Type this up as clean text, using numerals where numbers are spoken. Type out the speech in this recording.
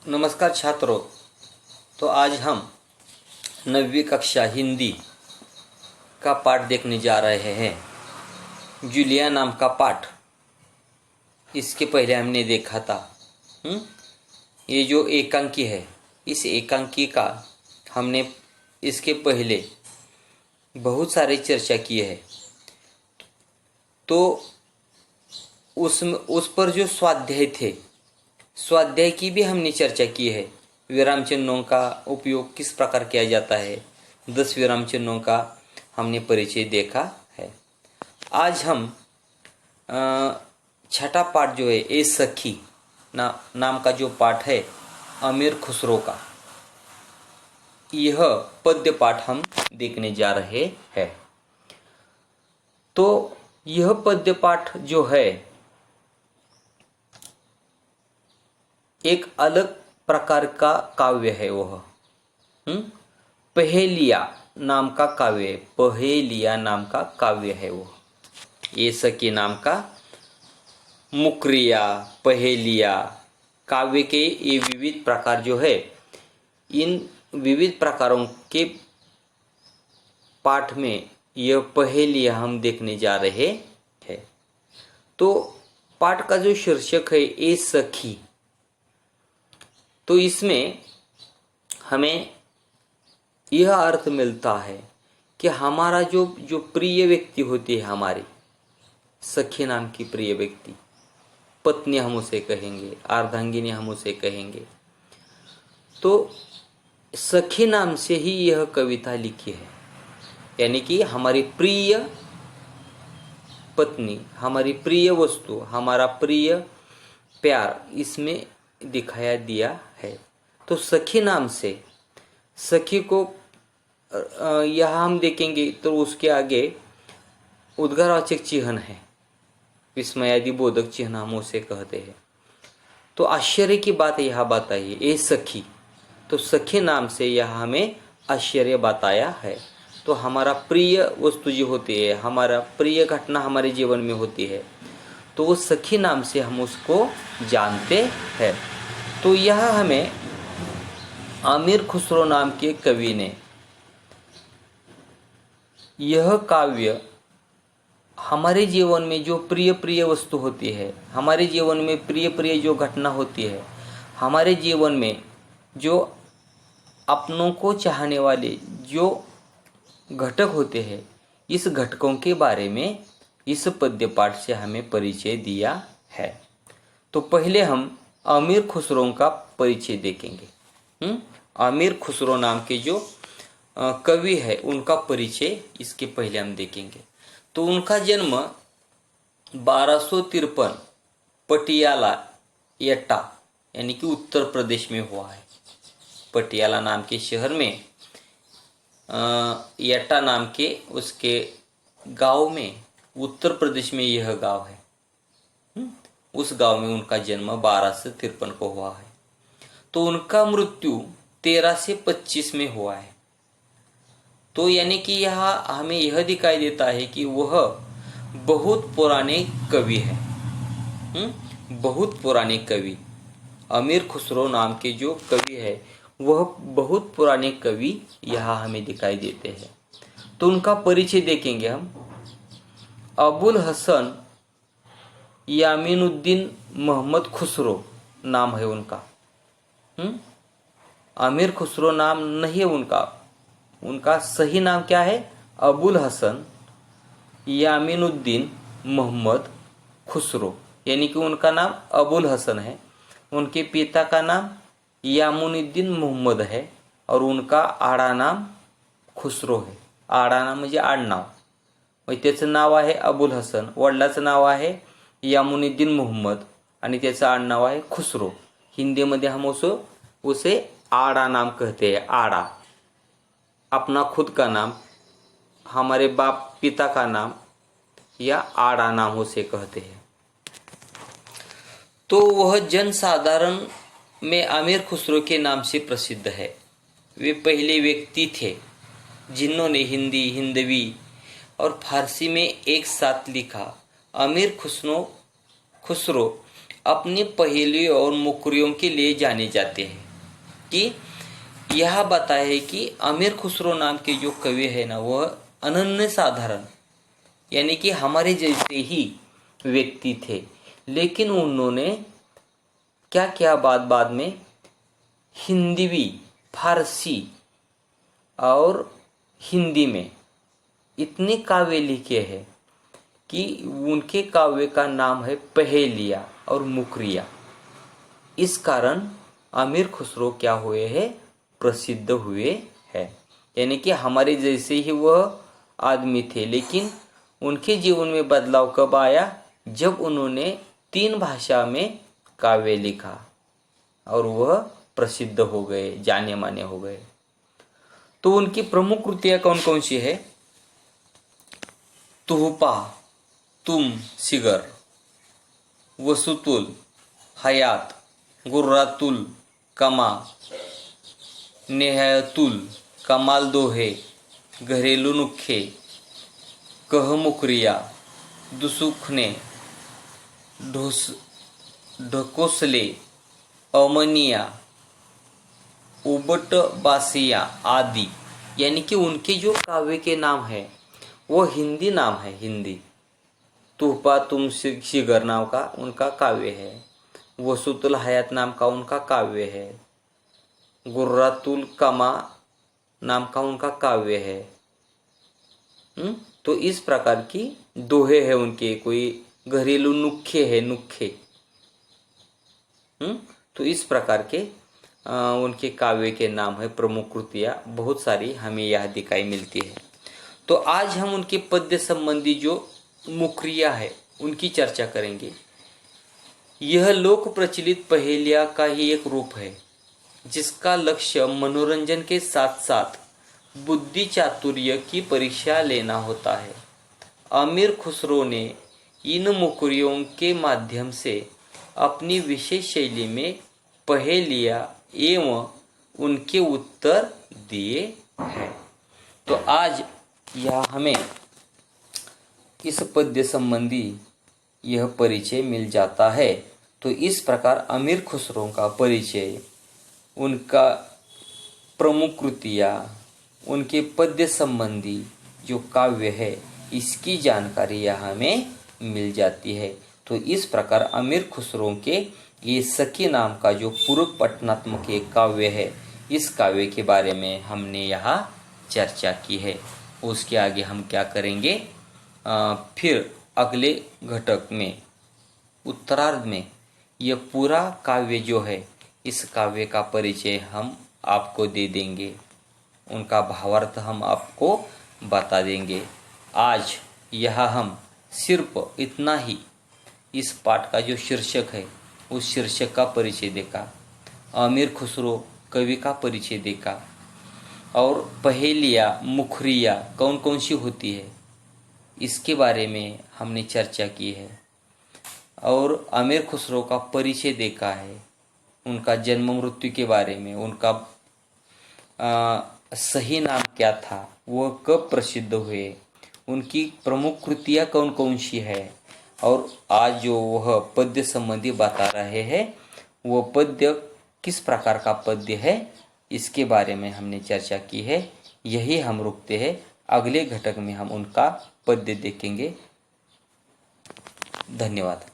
नमस्कार छात्रों। तो आज हम 9वीं कक्षा हिंदी का पाठ देखने जा रहे हैं। जूलिया नाम का पाठ। इसके पहले हमने देखा था ये जो एकांकी है, इस एकांकी का हमने इसके पहले बहुत सारी चर्चा की है। तो उस पर जो स्वाध्याय थे, स्वाध्याय की भी हमने चर्चा की है। विराम चिन्हों का उपयोग किस प्रकार किया जाता है, 10 विराम चिन्हों का हमने परिचय देखा है। आज हम छठा पाठ जो है ए सखी नाम का जो पाठ है अमीर खुसरो का, यह पद्य पाठ हम देखने जा रहे हैं। तो यह पद्य पाठ जो है एक अलग प्रकार का काव्य है। वह पहेलिया नाम का काव्य है। पहेलिया नाम का काव्य है वो। ये सखी नाम का मुकरिया, पहेलिया काव्य के ये विविध प्रकार जो है, इन विविध प्रकारों के पाठ में यह पहेलिया हम देखने जा रहे हैं। तो पाठ का जो शीर्षक है ए सखी, तो इसमें हमें यह अर्थ मिलता है कि हमारा जो प्रिय व्यक्ति होती है, हमारी सखी नाम की प्रिय व्यक्ति, पत्नी हम उसे कहेंगे, अर्धांगिनी हम उसे कहेंगे। तो सखी नाम से ही यह कविता लिखी है, यानी कि हमारी प्रिय पत्नी, हमारी प्रिय वस्तु, हमारा प्रिय प्यार इसमें दिखाया दिया है। तो सखी नाम से सखी को यहाँ हम देखेंगे तो उसके आगे उद्गारवाचक चिन्ह है, विस्मयादि बोधक चिन्ह हम उसे कहते हैं। तो आश्चर्य की बात यह बताइए ए सखी, तो सखी नाम से यह हमें आश्चर्य बताया है। तो हमारा प्रिय वस्तु जो होती है, हमारा प्रिय घटना हमारे जीवन में होती है, तो वो सखी नाम से हम उसको जानते हैं। तो यह हमें अमीर खुसरो नाम के कवि ने यह काव्य हमारे जीवन में जो प्रिय प्रिय वस्तु होती है, हमारे जीवन में प्रिय प्रिय जो घटना होती है, हमारे जीवन में जो अपनों को चाहने वाले जो घटक होते हैं, इस घटकों के बारे में इस पद्य पाठ से हमें परिचय दिया है। तो पहले हम अमीर खुसरो का परिचय देखेंगे। अमीर खुसरो नाम के जो कवि है उनका परिचय इसके पहले हम देखेंगे। तो उनका जन्म 1253 पटियाला एटा यानी कि उत्तर प्रदेश में हुआ है। पटियाला नाम के शहर में एटा नाम के उसके गांव में, उत्तर प्रदेश में यह गांव है। उस गांव में उनका जन्म 12 से 53 को हुआ है। तो उनका मृत्यु 13 से 25 में हुआ है। तो यानी कि यहाँ हमें यह दिखाई देता है कि वह बहुत पुराने कवि है। बहुत पुराने कवि अमीर खुसरो नाम के जो कवि है, वह बहुत पुराने कवि यहाँ हमें दिखाई देते हैं। तो उनका परिचय देखेंगे हम। अबुल हसन यामीनुद्दीन मोहम्मद खुसरो नाम है उनका। अमीर खुसरो नाम नहीं है उनका। उनका सही नाम क्या है? अबुल हसन यामीनुद्दीन मोहम्मद खुसरो, यानी कि उनका नाम अबुल हसन है। उनके पिता का नाम यामुनुद्दीन मोहम्मद है और उनका आडा नाम खुसरो है। आडा नाम म्हणजे आडनाव, म्हणजे त्याचं नाव आहे अबुल हसन, वडिलाचं नाव आहे यामुनुद्दीन मोहम्मद आणि त्याचं आडनाव आहे खुसरो। हिंदी में हम उसे आड़ा नाम कहते हैं। आड़ा अपना खुद का नाम, हमारे बाप पिता का नाम या आड़ा नाम उसे कहते हैं। तो वह जनसाधारण में अमीर खुसरो के नाम से प्रसिद्ध है। वे पहले व्यक्ति थे जिन्होंने हिंदी, हिंदवी और फारसी में एक साथ लिखा। अमीर खुसरो अपनी पहेलियों और मुकरियों के लिए जाने जाते हैं। कि यह बताया है कि अमीर खुसरो नाम के जो कवि है ना, वह अनन्य साधारण यानी कि हमारे जैसे ही व्यक्ति थे, लेकिन उन्होंने क्या किया, बाद में हिंदवी, फारसी और हिंदी में इतने काव्य लिखे हैं कि उनके काव्य का नाम है पहेलिया और मुकरिया। इस कारण अमीर खुसरो क्या हुए हैं, प्रसिद्ध हुए हैं। यानी कि हमारे जैसे ही वह आदमी थे, लेकिन उनके जीवन में बदलाव कब आया, जब उन्होंने 3 भाषा में काव्य लिखा और वह प्रसिद्ध हो गए, जाने माने हो गए। तो उनकी प्रमुख कृतियां कौन कौन सी है? तुहफा, तुम सिगर, वसुतुल हयात, गुर्रातुल कमा, नेहायतुल कमाल दोहे, घरेलू नुक्खे, कह मुकरिया, दुसुखने, ढकोसले, अमनिया, उबट बासिया आदि। यानी कि उनके जो काव्य के नाम है वो हिंदी नाम है, हिंदी। तुहफा तुम शिगर नाम का उनका काव्य है, वसुतुल हयात नाम का उनका काव्य है, गुर्रातुल कमा नाम का उनका काव्य है। तो इस प्रकार की दोहे है उनके, कोई घरेलू नुक्खे है, नुक्खे। तो इस प्रकार के उनके काव्य के नाम है, प्रमुख कृतियां बहुत सारी हमें यह दिखाई मिलती है। तो आज हम उनके पद्य संबंधी जो मुकरिया है उनकी चर्चा करेंगे। यह लोक प्रचलित पहेलिया का ही एक रूप है, जिसका लक्ष्य मनोरंजन के साथ साथ बुद्धि चातुर्य की परीक्षा लेना होता है। अमीर खुसरो ने इन मुकरियों के माध्यम से अपनी विशेष शैली में पहेलियां एवं उनके उत्तर दिए हैं। तो आज यह हमें इस पद्य संबंधी यह परिचय मिल जाता है। तो इस प्रकार अमीर खुसरो का परिचय, उनका प्रमुख कृतियाँ, उनके पद्य संबंधी जो काव्य है, इसकी जानकारी यहाँ हमें मिल जाती है। तो इस प्रकार अमीर खुसरो के ये सखी नाम का जो पूरक पठनात्मक एक काव्य है, इस काव्य के बारे में हमने यहाँ चर्चा की है। उसके आगे हम क्या करेंगे, फिर अगले घटक में, उत्तरार्ध में, यह पूरा काव्य जो है, इस काव्य का परिचय हम आपको दे देंगे, उनका भावार्थ हम आपको बता देंगे। आज यह हम सिर्फ इतना ही इस पाठ का जो शीर्षक है उस शीर्षक का परिचय देखा, अमीर खुसरो कवि का परिचय देखा, और पहेलियाँ मुखरिया कौन कौन सी होती है इसके बारे में हमने चर्चा की है, और अमीर खुसरो का परिचय देखा है, उनका जन्म मृत्यु के बारे में, उनका सही नाम क्या था, वह कब प्रसिद्ध हुए, उनकी प्रमुख कृतियाँ कौन कौन सी है, और आज जो वह पद्य संबंधी बता रहे हैं वह पद्य किस प्रकार का पद्य है, इसके बारे में हमने चर्चा की है। यही हम रुकते हैं, अगले घटक में हम उनका पद्य देखेंगे। धन्यवाद।